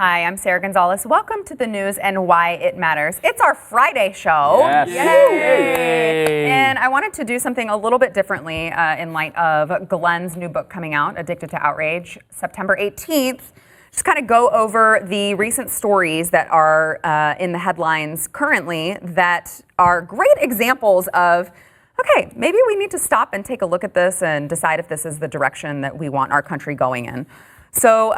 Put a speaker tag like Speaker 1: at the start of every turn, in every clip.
Speaker 1: Hi, I'm Sarah Gonzalez. Welcome to the news and why it matters. It's our Friday show.
Speaker 2: Yes.
Speaker 1: Yay! And I wanted to do something a little bit differently in light of Glenn's new book coming out, Addicted to Outrage, September 18th. Just kind of go over the recent stories that are in the headlines currently that are great examples of, okay, maybe we need to stop and take a look at this and decide if this is the direction that we want our country going in. So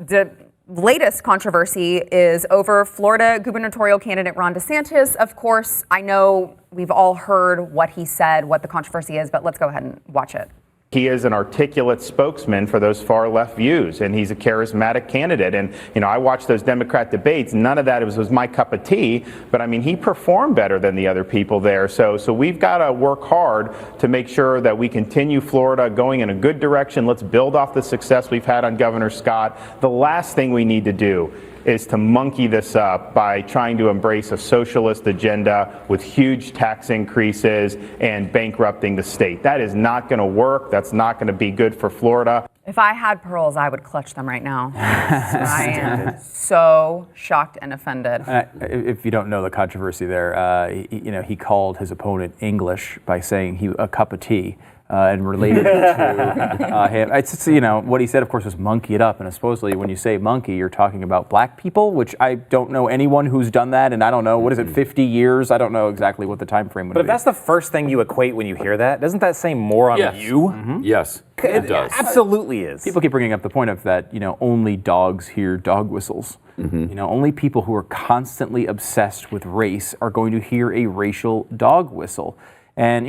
Speaker 1: the latest controversy is over Florida gubernatorial candidate Ron DeSantis. Of course, I know we've all heard what he said, what the controversy is, but let's go ahead and watch it.
Speaker 3: He is an articulate spokesman for those far left views, and he's a charismatic candidate. And, I watched those Democrat debates. None of that was my cup of tea, but he performed better than the other people there. So we've got to work hard to make sure that we continue Florida going in a good direction. Let's build off the success we've had on Governor Scott. The last thing we need to do is to monkey this up by trying to embrace a socialist agenda with huge tax increases and bankrupting the state. That is not going to work. That's not going to be good for Florida.
Speaker 1: If I had pearls, I would clutch them right now. I am so shocked and offended.
Speaker 2: If you don't know the controversy there, he called his opponent English by saying a cup of tea. And related to him. It's, what he said, of course, was monkey it up. And supposedly when you say monkey, you're talking about black people, which I don't know anyone who's done that. And I don't know, what is it, 50 years? I don't know exactly what the time frame would be.
Speaker 4: But if that's the first thing you equate when you hear that, doesn't that say more on you?
Speaker 5: Mm-hmm. Yes,
Speaker 4: it does. Absolutely is.
Speaker 2: People keep bringing up the point of that, only dogs hear dog whistles. Mm-hmm. Only people who are constantly obsessed with race are going to hear a racial dog whistle. And,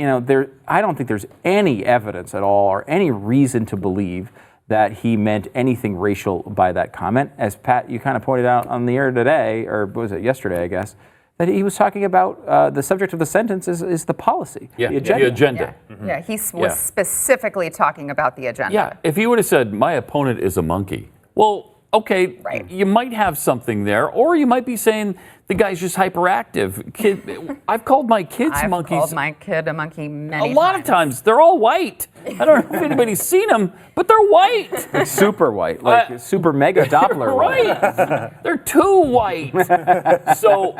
Speaker 2: I don't think there's any evidence at all or any reason to believe that he meant anything racial by that comment. As Pat, you kind of pointed out on the air today, or was it yesterday, I guess, that he was talking about the subject of the sentence is the policy, the agenda.
Speaker 5: The agenda.
Speaker 1: Yeah, mm-hmm. He was specifically talking about the agenda.
Speaker 5: Yeah, if he would have said, my opponent is a monkey, well, okay, right. You might have something there, or you might be saying the guy's just hyperactive. I've called my kids monkeys.
Speaker 1: I've called my kid a monkey many times.
Speaker 5: A lot of times. They're all white. I don't know if anybody's seen them, but they're white.
Speaker 2: Like super white, like super mega Doppler
Speaker 5: right. They're too white. So,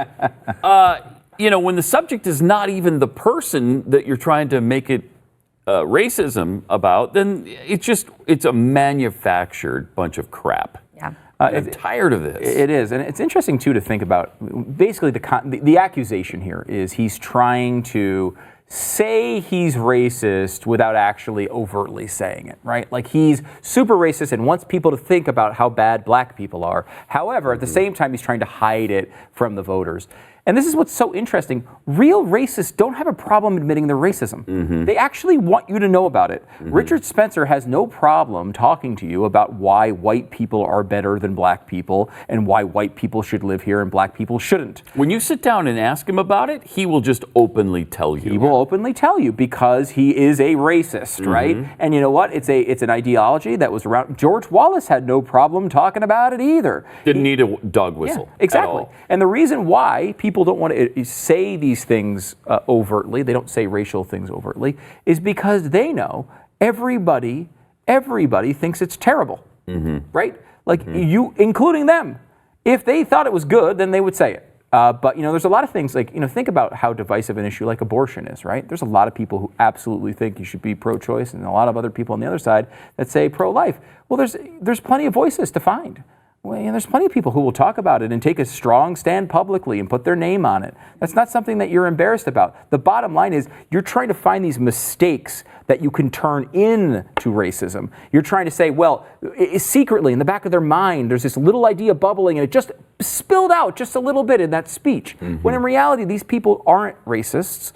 Speaker 5: when the subject is not even the person that you're trying to make it racism about, then it's a manufactured bunch of crap.
Speaker 1: Yeah.
Speaker 5: I'm tired of this.
Speaker 2: It is, and it's interesting too to think about. Basically, the accusation here is he's trying to say he's racist without actually overtly saying it, right? Like he's super racist and wants people to think about how bad black people are. However, at the same time, he's trying to hide it from the voters. And this is what's so interesting. Real racists don't have a problem admitting their racism. Mm-hmm. They actually want you to know about it. Mm-hmm. Richard Spencer has no problem talking to you about why white people are better than black people and why white people should live here and black people shouldn't.
Speaker 5: When you sit down and ask him about it, he will just openly tell you.
Speaker 2: He will openly tell you because he is a racist, mm-hmm. right? And you know what? It's an ideology that was around. George Wallace had no problem talking about it either.
Speaker 5: Didn't need a dog whistle.
Speaker 2: Yeah, exactly. And the reason why people don't want to say these things overtly, they don't say racial things overtly, is because they know everybody thinks it's terrible, mm-hmm. right? Like you, including them. If they thought it was good, then they would say it. But there's a lot of things like, think about how divisive an issue like abortion is, right? There's a lot of people who absolutely think you should be pro-choice and a lot of other people on the other side that say pro-life. Well, there's plenty of voices to find. Well, there's plenty of people who will talk about it and take a strong stand publicly and put their name on it. That's not something that you're embarrassed about. The bottom line is you're trying to find these mistakes that you can turn into racism. You're trying to say, well, secretly in the back of their mind, there's this little idea bubbling and it just spilled out just a little bit in that speech. Mm-hmm. When in reality, these people aren't racists.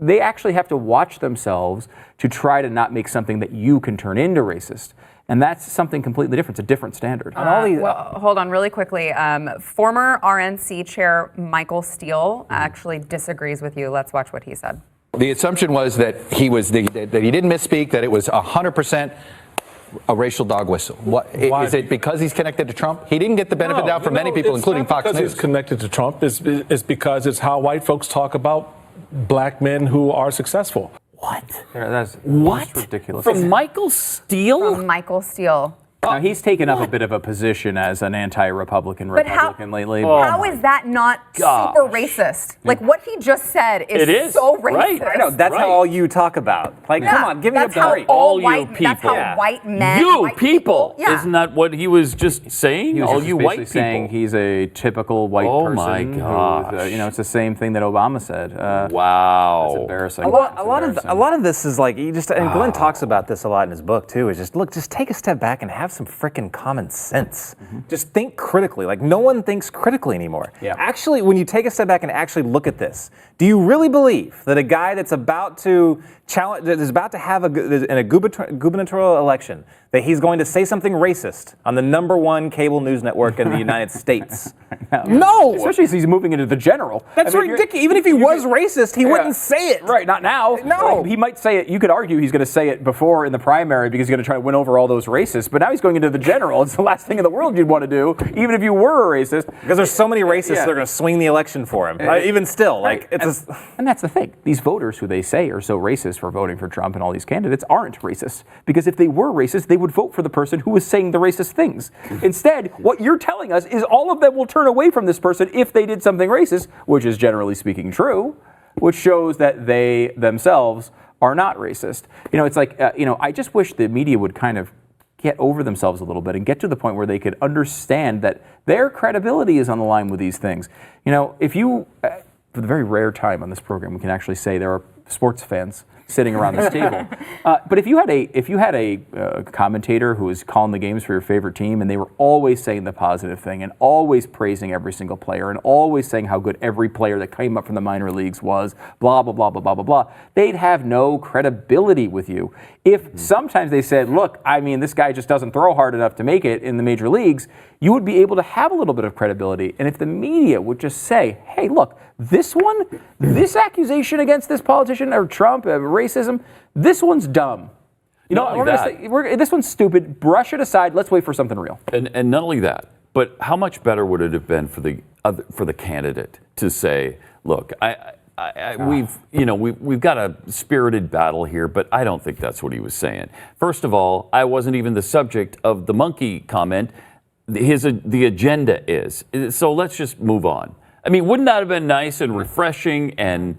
Speaker 2: They actually have to watch themselves to try to not make something that you can turn into racist. And that's something completely different. It's a different standard.
Speaker 1: Well, hold on really quickly. Former RNC chair Michael Steele actually disagrees with you. Let's watch what he said.
Speaker 6: The assumption was that that he didn't misspeak, that it was 100% a racial dog whistle. Is it because he's connected to Trump? He didn't get the benefit of from many people, including Fox News.
Speaker 7: Because he's connected to Trump. It's because it's how white folks talk about black men who are successful.
Speaker 5: What?
Speaker 2: That's
Speaker 5: what?
Speaker 2: Ridiculous.
Speaker 5: From Michael Steele?
Speaker 1: From Michael Steele.
Speaker 2: Now, he's taken up a bit of a position as an anti-Republican Republican lately.
Speaker 1: How is that not super racist? Like, what he just said is so racist.
Speaker 5: Right.
Speaker 4: I know, that's how all you talk about. Like, come on, give me a
Speaker 1: That's how
Speaker 4: break.
Speaker 1: all
Speaker 5: you
Speaker 1: white,
Speaker 5: people.
Speaker 1: That's how white men.
Speaker 5: You
Speaker 1: white
Speaker 5: people.
Speaker 1: Yeah.
Speaker 5: Isn't that what he was just saying?
Speaker 2: He was
Speaker 5: All
Speaker 2: just
Speaker 5: you
Speaker 2: basically
Speaker 5: white
Speaker 2: saying
Speaker 5: people.
Speaker 2: he's a typical white
Speaker 5: Oh
Speaker 2: person.
Speaker 5: my
Speaker 2: who,
Speaker 5: gosh.
Speaker 2: it's the same thing that Obama said.
Speaker 5: Wow.
Speaker 2: That's embarrassing.
Speaker 4: A lot of this is like, and Glenn talks about this a lot in his book too, is just take a step back and have some freaking common sense. Just think critically. Like, no one thinks critically anymore.
Speaker 2: Yeah.
Speaker 4: Actually, when you take a step back and actually look at this, do you really believe that a guy that's about to challenge, that is about to have in a gubernatorial election, that he's going to say something racist on the #1 cable news network in the United States? No!
Speaker 2: Especially as he's moving into the general.
Speaker 4: That's ridiculous. Even if he was racist, he wouldn't say it.
Speaker 2: Right, not now.
Speaker 4: No.
Speaker 2: Like, he might say it. You could argue he's going to say it before in the primary because he's going to try to win over all those racists. But now he's going into the general. It's the last thing in the world you'd want to do, even if you were a racist.
Speaker 4: Because there's so many racists that are going to swing the election for him. Even still, like, it's
Speaker 2: And that's the thing. These voters who they say are so racist for voting for Trump and all these candidates aren't racist. Because if they were racist, they would vote for the person who was saying the racist things. Instead, what you're telling us is all of them will turn away from this person if they did something racist, which is generally speaking true, which shows that they themselves are not racist. You know, it's like, I just wish the media would kind of get over themselves a little bit and get to the point where they could understand that their credibility is on the line with these things. You know, if you, for the very rare time on this program, we can actually say there are sports fans sitting around this table. But if you had a commentator who was calling the games for your favorite team and they were always saying the positive thing and always praising every single player and always saying how good every player that came up from the minor leagues was, blah, blah, blah, blah, blah, blah, blah, they'd have no credibility with you. If sometimes they said, look, I mean, this guy just doesn't throw hard enough to make it in the major leagues, you would be able to have a little bit of credibility. And if the media would just say, hey, look, this accusation against this politician or Trump, racism, this one's dumb. You know, we're gonna say, this one's stupid. Brush it aside. Let's wait for something real.
Speaker 5: And not only that, but how much better would it have been for the candidate to say, look, we've got a spirited battle here, but I don't think that's what he was saying. First of all, I wasn't even the subject of the monkey comment. The agenda is. So let's just move on. I mean, wouldn't that have been nice and refreshing and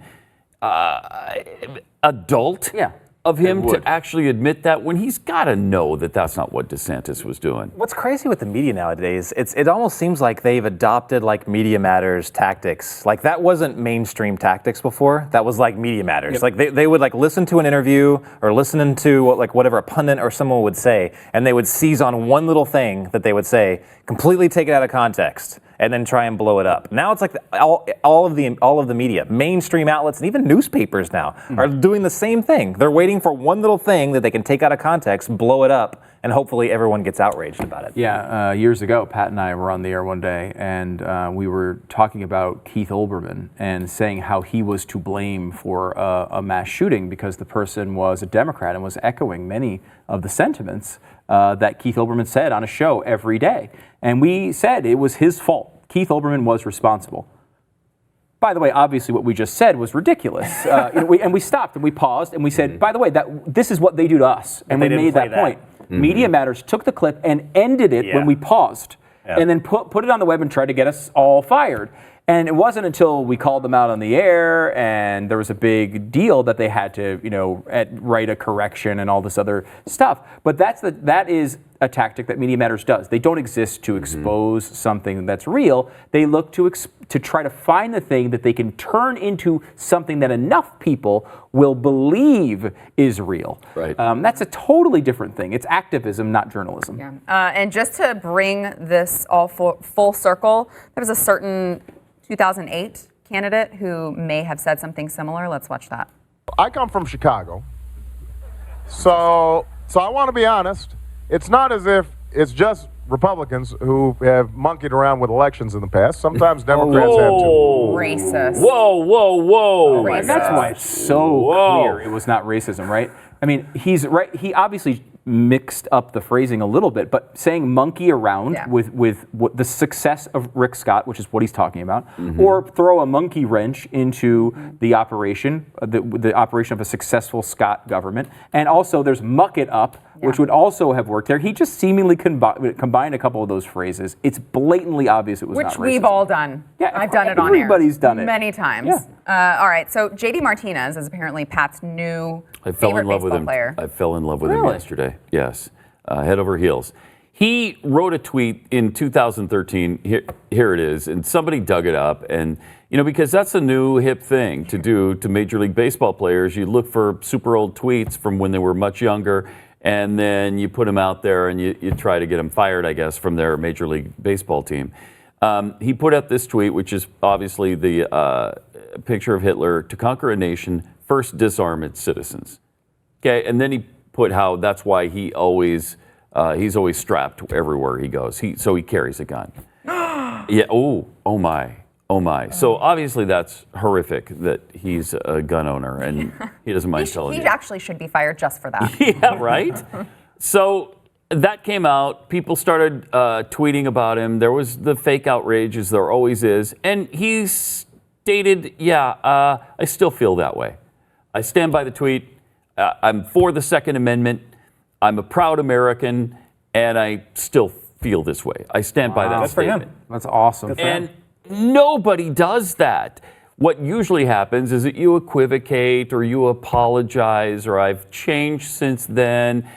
Speaker 5: adult of him to actually admit that when he's got to know that that's not what DeSantis was doing?
Speaker 4: What's crazy with the media nowadays, it almost seems like they've adopted like Media Matters tactics. Like that wasn't mainstream tactics before. That was like Media Matters. Yep. Like they would like listen to an interview or listen to whatever a pundit or someone would say, and they would seize on one little thing that they would say, completely take it out of context, and then try and blow it up. Now it's like all of the media, mainstream outlets, and even newspapers now are doing the same thing. They're waiting for one little thing that they can take out of context, blow it up, and hopefully everyone gets outraged about it.
Speaker 2: Yeah, years ago, Pat and I were on the air one day, and we were talking about Keith Olbermann and saying how he was to blame for a mass shooting because the person was a Democrat and was echoing many of the sentiments that Keith Olbermann said on a show every day. And we said it was his fault. Keith Olbermann was responsible. By the way, obviously what we just said was ridiculous. And we stopped and we paused and we said, by the way, this is what they do to us. And we made that point. Media Matters took the clip and ended it when we paused. And then put it on the web and tried to get us all fired. And it wasn't until we called them out on the air and there was a big deal that they had to, write a correction and all this other stuff. But that is a tactic that Media Matters does. They don't exist to expose something that's real. They look to try to find the thing that they can turn into something that enough people will believe is real.
Speaker 5: Right.
Speaker 2: That's a totally different thing. It's activism, not journalism.
Speaker 1: Yeah. And just to bring this all full circle, there was a certain 2008 candidate who may have said something similar. Let's watch that.
Speaker 8: I come from Chicago, so I want to be honest. It's not as if it's just Republicans who have monkeyed around with elections in the past. Sometimes Democrats have too.
Speaker 1: Racist.
Speaker 5: Whoa.
Speaker 1: Racist.
Speaker 2: That's why it's so clear it was not racism, right? I mean, he's right. He obviously mixed up the phrasing a little bit, but saying monkey around with the success of Rick Scott, which is what he's talking about, or throw a monkey wrench into the operation, the operation of a successful Scott government, and also there's muck it up which would also have worked there. He just seemingly combined a couple of those phrases. It's blatantly obvious it was not
Speaker 1: Which
Speaker 2: racist.
Speaker 1: we've all done.
Speaker 2: Yeah,
Speaker 1: I've done it on air.
Speaker 2: Everybody's done it.
Speaker 1: Many times.
Speaker 2: Yeah.
Speaker 1: All right, so JD Martinez is apparently Pat's new favorite baseball player.
Speaker 5: I fell in love with him yesterday. Yes, head over heels. He wrote a tweet in 2013. Here it is, and somebody dug it up, and because that's a new hip thing to do to Major League Baseball players. You look for super old tweets from when they were much younger, and then you put them out there, and you try to get them fired, I guess, from their Major League Baseball team. He put up this tweet, which is obviously the picture of Hitler: "To conquer a nation, first disarm its citizens." Okay, and then he put how that's why he's always strapped everywhere he goes. So he carries a gun. Yeah. Oh my. So obviously that's horrific that he's a gun owner and he doesn't mind telling you.
Speaker 1: He actually should be fired just for that.
Speaker 5: Yeah. Right. So that came out. People started tweeting about him. There was the fake outrage, as there always is, and he stated, "I still feel that way. I stand by the tweet. I'm for the Second Amendment. I'm a proud American, and I still feel this way. I stand by that
Speaker 2: That's
Speaker 5: statement."
Speaker 2: for him. That's awesome.
Speaker 5: And nobody does that. What usually happens is that you equivocate or you apologize or I've changed since then.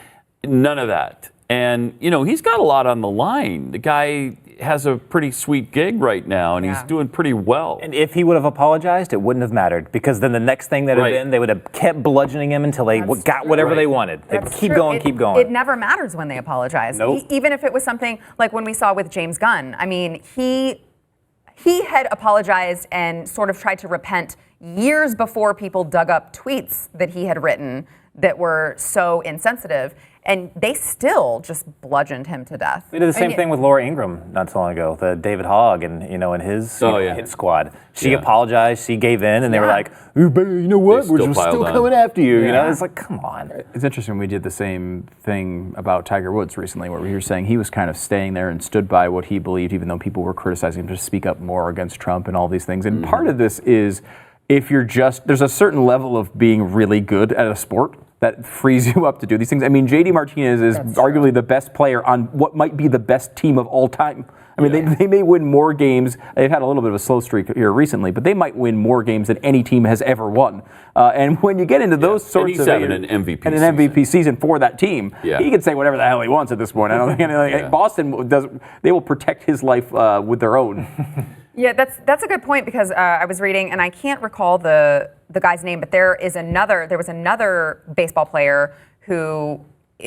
Speaker 5: None of that. And, he's got a lot on the line. The guy has a pretty sweet gig right now, and he's doing pretty well.
Speaker 4: And if he would have apologized, it wouldn't have mattered, because then the next thing that had been, they would have kept bludgeoning him until they got whatever they wanted. They'd keep going.
Speaker 1: It never matters when they apologize.
Speaker 4: Nope.
Speaker 1: Even if it was something like when we saw with James Gunn. I mean, he had apologized and sort of tried to repent years before people dug up tweets that he had written that were so insensitive. And they still just bludgeoned him to death.
Speaker 4: They did the same thing with Laura Ingraham not so long ago, the David Hogg and his hit squad. She apologized, she gave in, and they were like, "You know what? We're still coming after you." It's like, come on.
Speaker 2: It's interesting. We did the same thing about Tiger Woods recently, where we were saying he was kind of staying there and stood by what he believed, even though people were criticizing him to speak up more against Trump and all these things. And part of this is, if you're there's a certain level of being really good at a sport that frees you up to do these things. I mean, JD Martinez is arguably the best player on what might be the best team of all time. I mean, they may win more games. They've had a little bit of a slow streak here recently, but they might win more games than any team has ever won. And when you get into those sorts of
Speaker 5: having an MVP
Speaker 2: and an MVP season for that team, he can say whatever the hell he wants at this point. I don't think Boston does. They will protect his life with their own.
Speaker 1: Yeah, that's a good point, because I was reading, and I can't recall the guy's name, but there was another baseball player who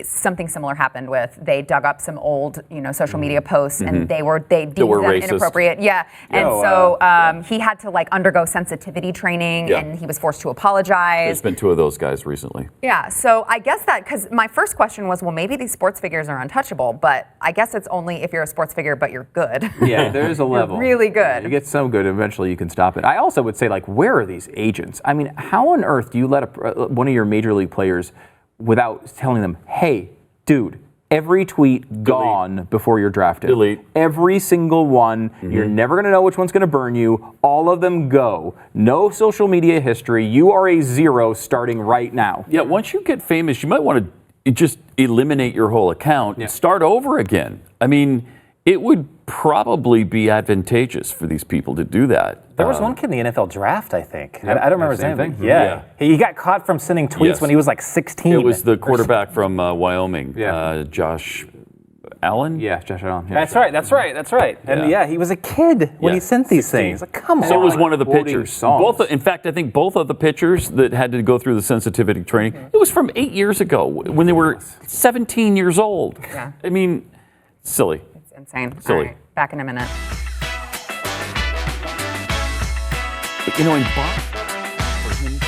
Speaker 1: something similar happened with. They dug up some old, social media posts, and they deemed them
Speaker 5: racist.
Speaker 1: inappropriate. Yeah, and he had to undergo sensitivity training, and he was forced to apologize.
Speaker 5: There's been 2 of those guys recently.
Speaker 1: Yeah, so I guess because my first question was, well, maybe these sports figures are untouchable, but I guess it's only if you're a sports figure, but you're good.
Speaker 2: Yeah, there's a level.
Speaker 1: You're really good.
Speaker 2: You get so good, eventually you can stop it. I also would say, where are these agents? I mean, how on earth do you let one of your major league players, without telling them, hey, dude, every tweet gone before you're drafted.
Speaker 5: Delete.
Speaker 2: Every single one. You're never going to know which one's going to burn you. All of them go. No social media history. You are a 0 starting right now.
Speaker 5: Yeah, once you get famous, you might want to just eliminate your whole account and start over again. I mean, it would probably be advantageous for these people to do that.
Speaker 4: There was one kid in the NFL draft, I think. I don't remember his name.
Speaker 2: thing.
Speaker 4: Yeah. He got caught from sending tweets when he was 16.
Speaker 5: It was the quarterback from Wyoming, Josh Allen.
Speaker 2: Yeah, Josh Allen. Yeah.
Speaker 4: That's right. And he was a kid when he sent these
Speaker 5: 16.
Speaker 4: things. Come on.
Speaker 5: So was one of the
Speaker 2: Quoting
Speaker 5: pitchers.
Speaker 2: songs.
Speaker 5: In fact, I think both of the pitchers that had to go through the sensitivity training, it was from 8 years ago when they were 17 years old.
Speaker 1: Yeah.
Speaker 5: I mean, silly.
Speaker 1: It's insane.
Speaker 5: Silly.
Speaker 1: All right, back in a minute.
Speaker 5: But, in Boston, for him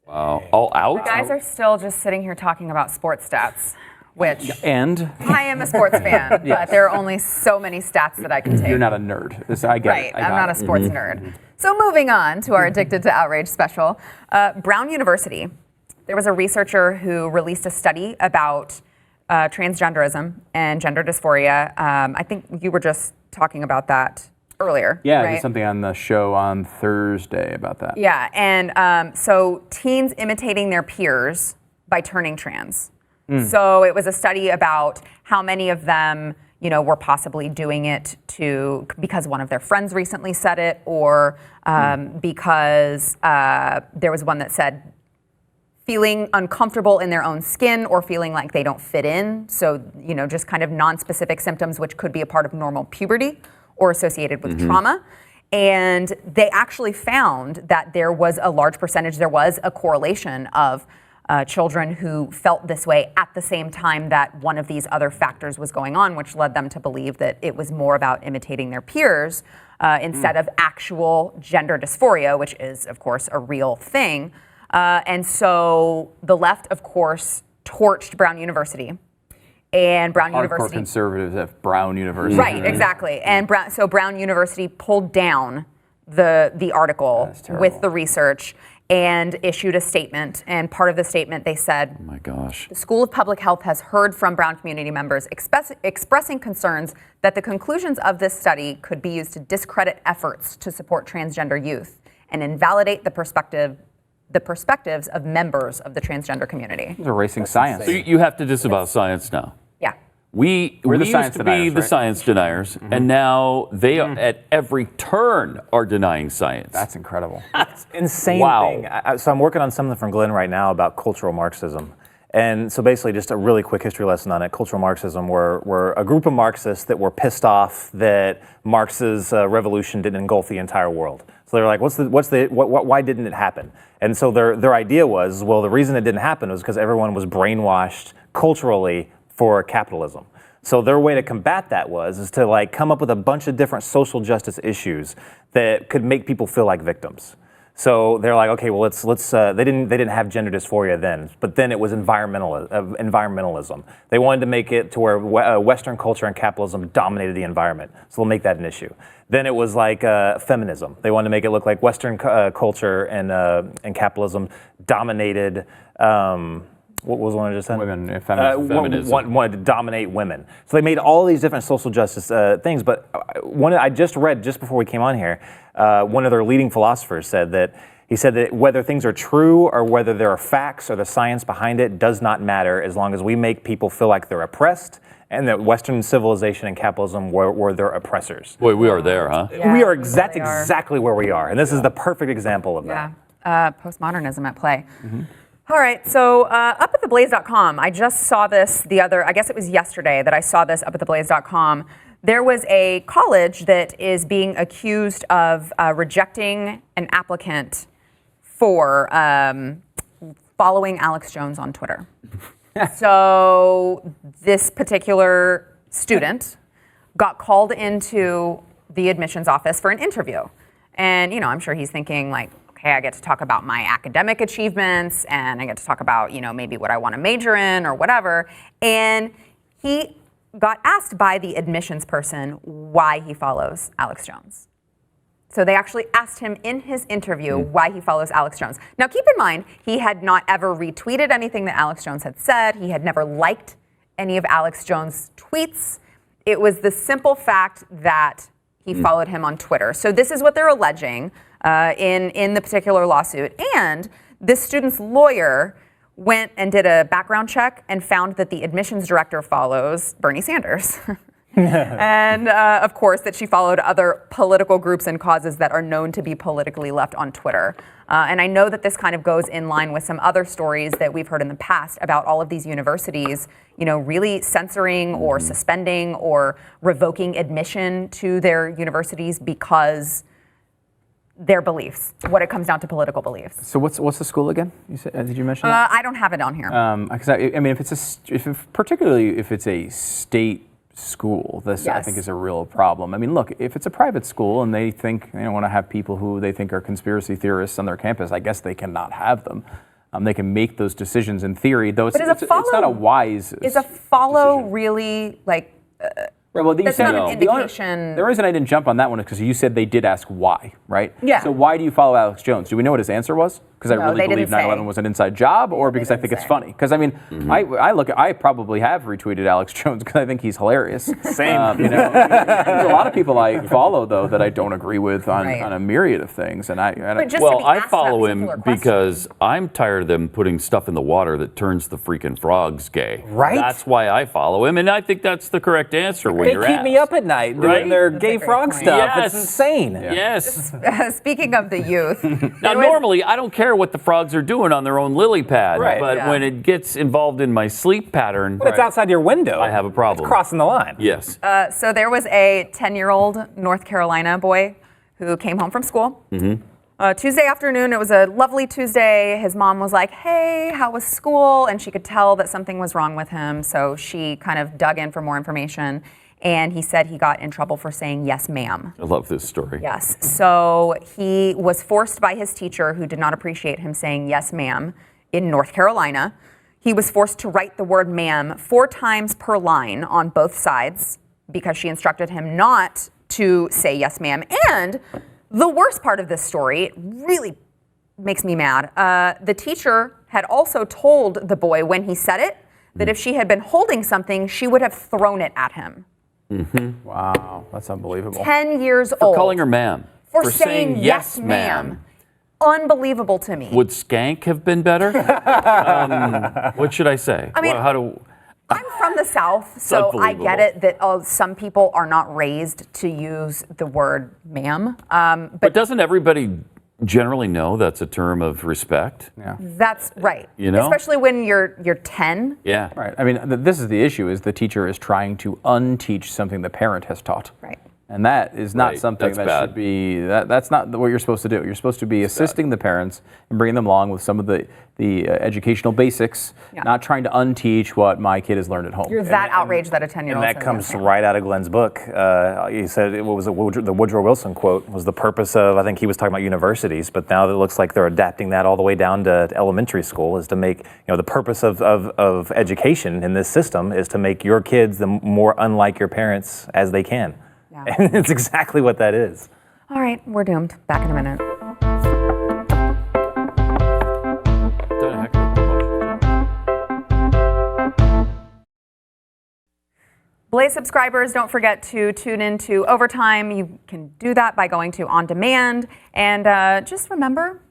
Speaker 5: wow, all out?
Speaker 1: You guys are still just sitting here talking about sports stats, which
Speaker 2: And
Speaker 1: I am a sports fan, but there are only so many stats that I can take.
Speaker 2: you're not a nerd. I get
Speaker 1: Right,
Speaker 2: it.
Speaker 1: I'm not a sports nerd. So moving on to our Addicted to Outrage special, Brown University. There was a researcher who released a study about transgenderism and gender dysphoria. I think you were just talking about that earlier.
Speaker 2: Yeah,
Speaker 1: right?
Speaker 2: there's something on the show on Thursday about that.
Speaker 1: Yeah, and so teens imitating their peers by turning trans. So it was a study about how many of them, were possibly doing it because one of their friends recently said it, or because there was one that said feeling uncomfortable in their own skin or feeling like they don't fit in. So, just kind of non-specific symptoms, which could be a part of normal puberty or associated with trauma. And they actually found that there was a large percentage, there was a correlation of children who felt this way at the same time that one of these other factors was going on, which led them to believe that it was more about imitating their peers instead of actual gender dysphoria, which is, of course, a real thing. And so the left, of course, torched Brown University. And Brown
Speaker 2: Hardcore
Speaker 1: University.
Speaker 2: conservatives at Brown University.
Speaker 1: Right, exactly. And Brown University pulled down the article with the research and issued a statement. And part of the statement, they said,
Speaker 5: Oh my gosh.
Speaker 1: the School of Public Health has heard from Brown community members expressing concerns that the conclusions of this study could be used to discredit efforts to support transgender youth and invalidate the perspectives of members of the transgender community.
Speaker 2: It's erasing science.
Speaker 5: So you have to disavow science now.
Speaker 1: Yeah.
Speaker 5: We
Speaker 2: We're the
Speaker 5: used
Speaker 2: science
Speaker 5: to be
Speaker 2: deniers,
Speaker 5: the
Speaker 2: right?
Speaker 5: science deniers, and now they at every turn are denying science.
Speaker 2: That's incredible.
Speaker 4: Insane
Speaker 5: Wow.
Speaker 4: thing. So I'm working on something from Glenn right now about cultural Marxism. And so basically just a really quick history lesson on it. Cultural Marxism were a group of Marxists that were pissed off that Marx's revolution didn't engulf the entire world. So they're like, why didn't it happen? And so their idea was, well, the reason it didn't happen was because everyone was brainwashed culturally for capitalism. So their way to combat that is to come up with a bunch of different social justice issues that could make people feel like victims. So they're like, okay, well, let's. They didn't have gender dysphoria then, but then it was environmentalism. They wanted to make it to where Western culture and capitalism dominated the environment. So they'll make that an issue. Then it was like feminism. They wanted to make it look like Western culture and capitalism dominated. What was one I just said?
Speaker 2: Women, feminism.
Speaker 4: Wanted to dominate women. So they made all these different social justice things. But one I just read just before we came on here, one of their leading philosophers said that whether things are true or whether there are facts or the science behind it does not matter as long as we make people feel like they're oppressed and that Western civilization and capitalism were their oppressors.
Speaker 5: Boy, we are there, huh?
Speaker 1: Yeah,
Speaker 4: we are
Speaker 1: really are.
Speaker 4: exactly where we are. And this is the perfect example of that.
Speaker 1: Yeah, postmodernism at play. All right, so up at TheBlaze.com, I just saw this I guess it was yesterday that I saw this up at TheBlaze.com. There was a college that is being accused of rejecting an applicant for following Alex Jones on Twitter. So this particular student got called into the admissions office for an interview. And, I'm sure he's thinking okay, I get to talk about my academic achievements and I get to talk about, maybe what I want to major in or whatever. And he got asked by the admissions person why he follows Alex Jones. So they actually asked him in his interview why he follows Alex Jones. Now keep in mind, he had not ever retweeted anything that Alex Jones had said. He had never liked any of Alex Jones' tweets. It was the simple fact that he followed him on Twitter. So this is what they're alleging in the particular lawsuit. And this student's lawyer went and did a background check and found that the admissions director follows Bernie Sanders. And of course that she followed other political groups and causes that are known to be politically left on Twitter. And I know that this kind of goes in line with some other stories that we've heard in the past about all of these universities, really censoring or suspending or revoking admission to their universities because their beliefs, what it comes down to political beliefs.
Speaker 2: So what's the school again? Did you mention that?
Speaker 1: I don't have it on here.
Speaker 2: Because I mean, particularly if it's a state school, this I think is a real problem. I mean, look, if it's a private school and they think they want to have people who they think are conspiracy theorists on their campus, I guess they cannot have them. They can make those decisions in theory, though it's not a wise.
Speaker 1: Is a follow
Speaker 2: decision.
Speaker 1: Really
Speaker 2: Right, well,
Speaker 1: that's not an indication.
Speaker 2: The reason I didn't jump on that one is because you said they did ask why, right?
Speaker 1: Yeah.
Speaker 2: So why do you follow Alex Jones? Do we know what his answer was? because I
Speaker 1: No,
Speaker 2: really
Speaker 1: they
Speaker 2: believe
Speaker 1: didn't
Speaker 2: 9/11
Speaker 1: say.
Speaker 2: was an inside job, or because I think it's funny. Because I mean, I probably have retweeted Alex Jones because I think he's hilarious.
Speaker 4: Same.
Speaker 2: There's a lot of people I follow though that I don't agree with on
Speaker 1: Right.
Speaker 2: a myriad of things, and
Speaker 1: But just to
Speaker 5: Well,
Speaker 1: be
Speaker 5: I
Speaker 1: asked
Speaker 5: follow
Speaker 1: that
Speaker 5: him
Speaker 1: particular question.
Speaker 5: because I'm tired of them putting stuff in the water that turns the freaking frogs gay.
Speaker 4: Right?
Speaker 5: That's why I follow him, and I think that's the correct answer when
Speaker 4: They
Speaker 5: you're
Speaker 4: keep me
Speaker 5: asked.
Speaker 4: up at night
Speaker 5: Right?
Speaker 4: doing their
Speaker 1: That's
Speaker 4: gay
Speaker 1: a great
Speaker 4: frog
Speaker 1: point.
Speaker 4: stuff.
Speaker 5: Yes.
Speaker 4: It's insane.
Speaker 5: Yes.
Speaker 1: Speaking of the youth,
Speaker 5: Now, normally, I don't care what the frogs are doing on their own lily pad,
Speaker 4: Right.
Speaker 5: but
Speaker 1: Yeah.
Speaker 5: when it gets involved in my sleep pattern,
Speaker 4: But it's outside your window.
Speaker 5: I have a problem.
Speaker 4: It's crossing the line.
Speaker 5: yes.
Speaker 1: so there was a 10-year-old North Carolina boy who came home from school. Tuesday afternoon, it was a lovely Tuesday. His mom was like, hey, how was school? And she could tell that something was wrong with him. So she kind of dug in for more information. And he said he got in trouble for saying, yes, ma'am.
Speaker 5: I love this story.
Speaker 1: Yes. So he was forced by his teacher, who did not appreciate him saying, yes, ma'am, in North Carolina. He was forced to write the word ma'am 4 times per line on both sides because she instructed him not to say yes, ma'am. And the worst part of this story, it really makes me mad. The teacher had also told the boy when he said it that if she had been holding something, she would have thrown it at him.
Speaker 2: wow, that's unbelievable.
Speaker 1: 10 years
Speaker 5: For
Speaker 1: old.
Speaker 5: calling her ma'am.
Speaker 1: For saying yes, ma'am. Unbelievable to me.
Speaker 5: Would skank have been better? What should I say?
Speaker 1: I mean,
Speaker 5: Well, how do?
Speaker 1: I'm from the South, so I get
Speaker 5: unbelievable.
Speaker 1: it that some people are not raised to use the word ma'am.
Speaker 5: But doesn't everybody generally know that's a term of respect?
Speaker 2: Yeah.
Speaker 1: That's right.
Speaker 5: You know?
Speaker 1: Especially when you're 10.
Speaker 5: Yeah.
Speaker 2: Right. I mean, this is the issue: is the teacher is trying to unteach something the parent has taught.
Speaker 1: Right.
Speaker 2: And that is not
Speaker 5: Right,
Speaker 2: something
Speaker 5: that's
Speaker 2: that
Speaker 5: bad.
Speaker 2: should be. That's not what you're supposed to do. You're supposed to be assisting the parents and bringing them along with some of the educational basics,
Speaker 1: Yeah.
Speaker 2: not trying to unteach what my kid has learned at home.
Speaker 1: You're that outraged that a 10-year-old
Speaker 4: And that
Speaker 1: says
Speaker 4: comes
Speaker 1: yes, ma'am.
Speaker 4: right out of Glenn's book. He said, what was it, the Woodrow Wilson quote was the purpose of, I think he was talking about universities, but now it looks like they're adapting that all the way down to elementary school, is to make, the purpose of education in this system is to make your kids the more unlike your parents as they can.
Speaker 1: Yeah.
Speaker 4: And it's exactly what that is.
Speaker 1: All right, we're doomed. Back in a minute.
Speaker 5: Done a heck of a promotion.
Speaker 1: Blaze subscribers, don't forget to tune in to Overtime. You can do that by going to On Demand. And just remember,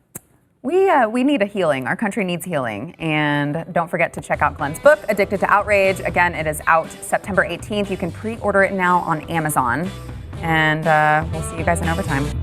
Speaker 1: we need a healing. Our country needs healing. And don't forget to check out Glenn's book, Addicted to Outrage. Again, it is out September 18th. You can pre-order it now on Amazon. And we'll see you guys in Overtime.